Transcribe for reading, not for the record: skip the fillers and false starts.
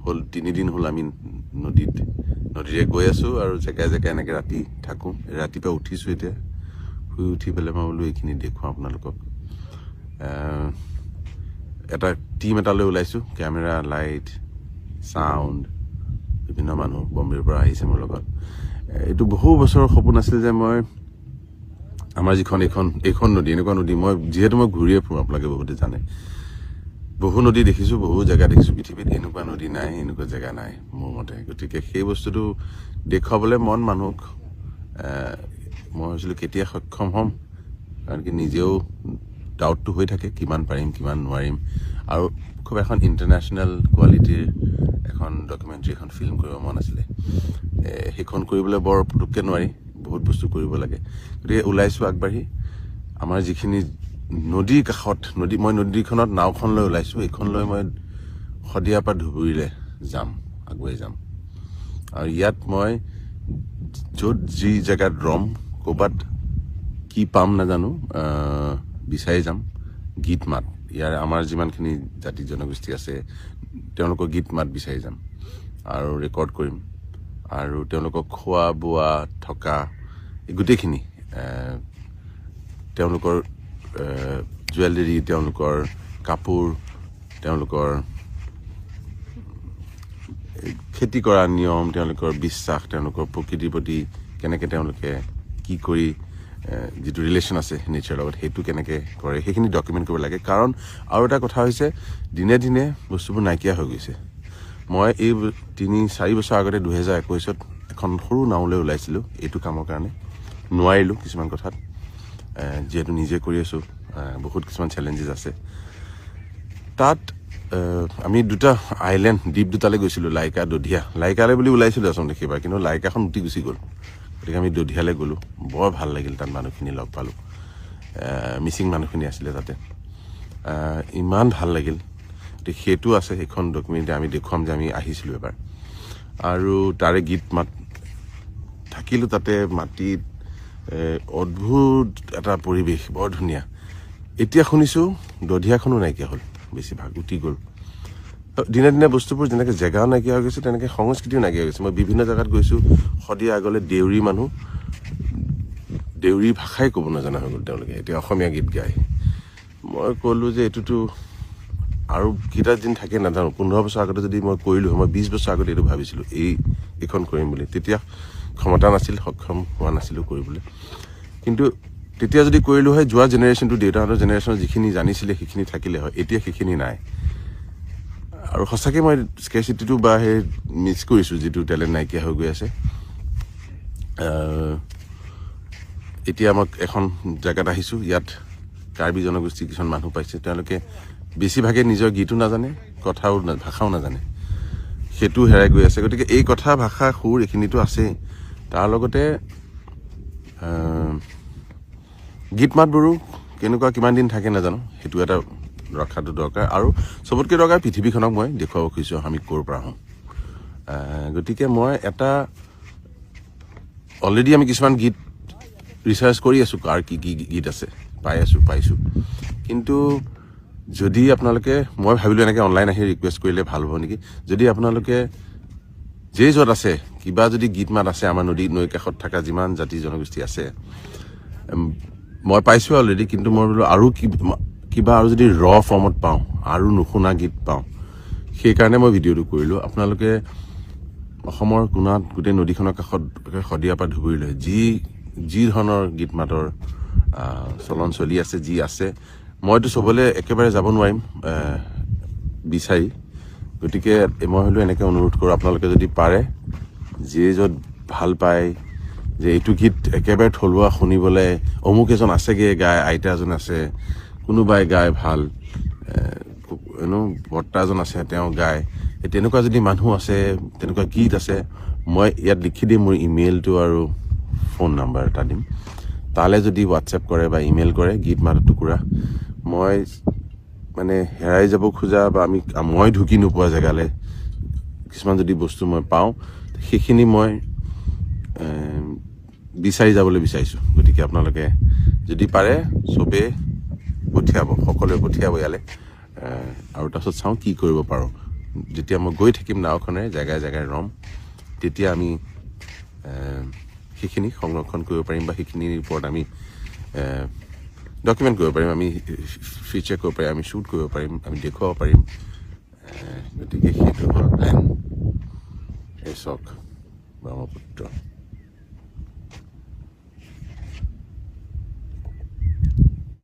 হ'ল 3 দিন হ'ল আমি নদীৰে গৈ আছোঁ আৰু জেগাই জেগাই এনেকৈ ৰাতি থাকোঁ। ৰাতিপুৱা উঠিছোঁ, এতিয়া শুই উঠি পেলাই মই বোলো এইখিনি দেখুৱাওঁ আপোনালোকক। এটা টিম এটালৈ ওলাইছোঁ, কেমেৰা, লাইট, চাউণ্ড, বিভিন্ন মানুহ বম্বেৰ পৰা আহিছে মোৰ লগত। এইটো বহু বছৰৰ সপোন আছিল যে মই আমাৰ এইখন নদী, এনেকুৱা নদী, যিহেতু মই ঘূৰিয়ে ফুৰোঁ, আপোনালোকে বহুতে জানে, বহু নদী দেখিছোঁ, বহু জেগা দেখিছোঁ পৃথিৱীত, এনেকুৱা নদী নাই, এনেকুৱা জেগা নাই মোৰ মতে। গতিকে সেই বস্তুটো দেখুৱাবলৈ মানুহক মই ভাবিছিলোঁ কেতিয়া সক্ষম হ'ম, কাৰণ কি নিজেও ডাউটটো হৈ থাকে, কিমান পাৰিম কিমান নোৱাৰিম। আৰু খুব এখন ইণ্টাৰনেশ্যনেল কোৱালিটিৰ এখন ডকুমেণ্টাৰী, এখন ফিল্ম কৰিব মন আছিলে। সেইখন কৰিবলৈ বৰ পুটুককৈ নোৱাৰি, বহুত বস্তু কৰিব লাগে। গতিকে ওলাইছোঁ আগবাঢ়ি। আমাৰ যিখিনি নদীৰ কাষত, মই নদীখনত নাওখন লৈ ওলাইছোঁ। এইখন লৈ মই শদিয়াৰ পৰা ধুবুৰীলৈ আগুৱাই যাম। আৰু ইয়াত মই য'ত যি জেগাত ৰম, ক'ৰবাত কি পাম নাজানো, বিচাৰি যাম। গীত মাত, ইয়াৰ আমাৰ যিমানখিনি জাতি জনগোষ্ঠী আছে তেওঁলোকৰ গীত মাত বিচাৰি যাম আৰু ৰেকৰ্ড কৰিম। আৰু তেওঁলোকক খোৱা বোৱা থকা গোটেইখিনি, তেওঁলোকৰ জুৱেলাৰী, তেওঁলোকৰ কাপোৰ, তেওঁলোকৰ খেতি কৰা নিয়ম, তেওঁলোকৰ বিশ্বাস, তেওঁলোকৰ প্ৰকৃতিৰ প্ৰতি কেনেকৈ তেওঁলোকে কি কৰি যিটো ৰিলেশ্যন আছে নেচাৰৰ লগত, সেইটো কেনেকৈ কৰে, সেইখিনি ডকুমেণ্ট কৰিব লাগে। কাৰণ আৰু এটা কথা হৈছে, দিনে দিনে বস্তুবোৰ নাইকিয়া হৈ গৈছে। মই এই 3-4 বছৰ আগতে 2021 এখন সৰু নাওলৈ ওলাইছিলোঁ এইটো কামৰ কাৰণে। নোৱাৰিলোঁ কিছুমান কথাত, যিহেতু নিজে কৰি আছোঁ, বহুত কিছুমান চেলেঞ্জেছ আছে। তাত আমি দুটা দ্বীপ দুটালৈ গৈছিলোঁ, লাইকা, দধিয়া। লাইকালৈ বুলি ওলাইছিলোঁ আচলতে সেইবাৰ, কিন্তু লাইকাখন উটি গুচি গ'ল। গতিকে আমি দধিয়ালৈ গ'লোঁ। বৰ ভাল লাগিল, তাত মানুহখিনি লগ পালোঁ, মিচিং মানুহখিনি আছিলে তাতে, ইমান ভাল লাগিল। গতিকে সেইটো আছে, সেইখন ডকুমেণ্টাৰী আমি দেখুৱাম যে আমি আহিছিলোঁ এবাৰ। আৰু তাৰে গীত মাত থাকিলোঁ তাতে, মাটিত অদ্ভুত এটা পৰিৱেশ, বৰ ধুনীয়া। এতিয়া শুনিছোঁ দধিয়াখনো নাইকিয়া হ'ল, বেছিভাগ উটি গ'ল। দিনে দিনে বস্তুবোৰ যেনেকৈ জেগাও নাইকিয়া হৈ গৈছে, তেনেকৈ সংস্কৃতিও নাইকিয়া হৈ গৈছে। মই বিভিন্ন জেগাত গৈছোঁ, শদিয়া আগলৈ দেউৰী মানুহ, দেউৰী ভাষাই ক'ব নজনা হৈ গ'ল তেওঁলোকে, এতিয়া অসমীয়া গীত গায়। মই ক'লোঁ যে এইটোতো আৰু কেইটা দিন থাকে নাজানো, 15 বছৰ আগতে যদি মই কৰিলোঁ, মই 20 বছৰ আগতে এইটো ভাবিছিলোঁ এইখন কৰিম বুলি। তেতিয়া ক্ষমতা নাছিল, সক্ষম হোৱা নাছিলোঁ কৰিবলৈ। কিন্তু তেতিয়া যদি কৰিলোঁ হয়, যোৱা জেনেৰেশ্যনটো, দেউতাহঁতৰ জেনেৰেশ্যনৰ যিখিনি জানিছিলে সেইখিনি থাকিলে হয়। এতিয়া সেইখিনি নাই। আৰু সঁচাকৈ মই স্কেৰচিটিটো বা সেই মিছ কৰিছোঁ, যিটো টেলেণ্ট নাইকিয়া হৈ গৈ আছে। এতিয়া মই এখন জেগাত আহিছোঁ, ইয়াত কাৰ্বি জনগোষ্ঠীৰ কিছুমান মানুহ পাইছে। তেওঁলোকে বেছিভাগে নিজৰ গীতো নাজানে, ভাষাও নাজানে, সেইটো হেৰাই গৈ আছে। গতিকে এই কথা, ভাষা, সুৰ এইখিনিতো আছেই, তাৰ লগতে গীত মাতবোৰো কেনেকুৱা কিমান দিন থাকে নাজানো, সেইটো এটা ৰখাটো দৰকাৰ। আৰু চবতকৈ দৰকাৰ, পৃথিৱীখনক মই দেখুৱাব খুজিছোঁ আমি ক'ৰ পৰা আহোঁ। গতিকে মই অলৰেডি আমি কিছুমান গীত ৰিচাৰ্চ কৰি আছোঁ, কাৰ কি কি গীত আছে, পাইছোঁ। কিন্তু যদি আপোনালোকে, মই ভাবিলোঁ এনেকৈ অনলাইন আহি ৰিকুৱেষ্ট কৰিলে ভাল হ'ব নেকি। যদি আপোনালোকে য'ত আছে, কিবা যদি গীত মাত আছে, আমাৰ নৈ কাষত থকা যিমান জাতি জনগোষ্ঠী আছে, মই পাইছোঁ অলৰেডি। কিন্তু মই বোলো আৰু কিবা আৰু যদি ফৰ্মত পাওঁ, আৰু নুশুনা গীত পাওঁ, সেইকাৰণে মই ভিডিঅ'টো কৰিলোঁ। আপোনালোকে অসমৰ কোণাত গোটেই নদীখনৰ কাষত, শদিয়াৰ পৰা ধুবুৰীলৈ যি ধৰণৰ গীত মাতৰ চলন চলি আছে, যি আছে, মইতো চবলৈ একেবাৰে যাব নোৱাৰিম বিচাৰি। গতিকে মই হ'লেও এনেকৈ অনুৰোধ কৰোঁ, আপোনালোকে যদি পাৰে, যিয়ে য'ত ভাল পায়, যে এইটো গীত একেবাৰে থলুৱা শুনিবলৈ, অমুক এজন আছেগৈ গায়, আইতা এজন আছে, কোনোবাই গায় ভাল, বৰ্তা এজন আছে তেওঁ গায়, তেনেকুৱা যদি মানুহ আছে, তেনেকুৱা গীত আছে, মই ইয়াত লিখি দিম মোৰ ইমেইলটো আৰু ফোন নাম্বাৰ এটা দিম। তালৈ যদি হোৱাটছএপ কৰে বা ইমেইল কৰে গীত মাতৰ টুকুৰা, মই মানে হেৰাই যাব খোজা বা মই ঢুকি নোপোৱা জেগালৈ কিছুমান যদি বস্তু মই পাওঁ, সেইখিনি মই বিচাৰি যাবলৈ বিচাৰিছোঁ। গতিকে আপোনালোকে যদি পাৰে চবেই পঠিয়াব, সকলোৱে পঠিয়াব ইয়ালৈ, আৰু তাৰপিছত চাওঁ কি কৰিব পাৰোঁ। যেতিয়া মই গৈ থাকিম নাওখনেৰে জেগাই জেগাই ৰম তেতিয়া আমি সেইখিনি সংৰক্ষণ কৰিব পাৰিম বা সেইখিনিৰ ওপৰত আমি ডকুমেণ্ট কৰিব পাৰিম আমি ফিচাৰ কৰিব পাৰিম আমি শ্বুট কৰিব পাৰিম আমি দেখুৱাব পাৰিম গতিকে সেইটো হ'ল প্লেন এই চাওক ব্ৰহ্মপুত্ৰ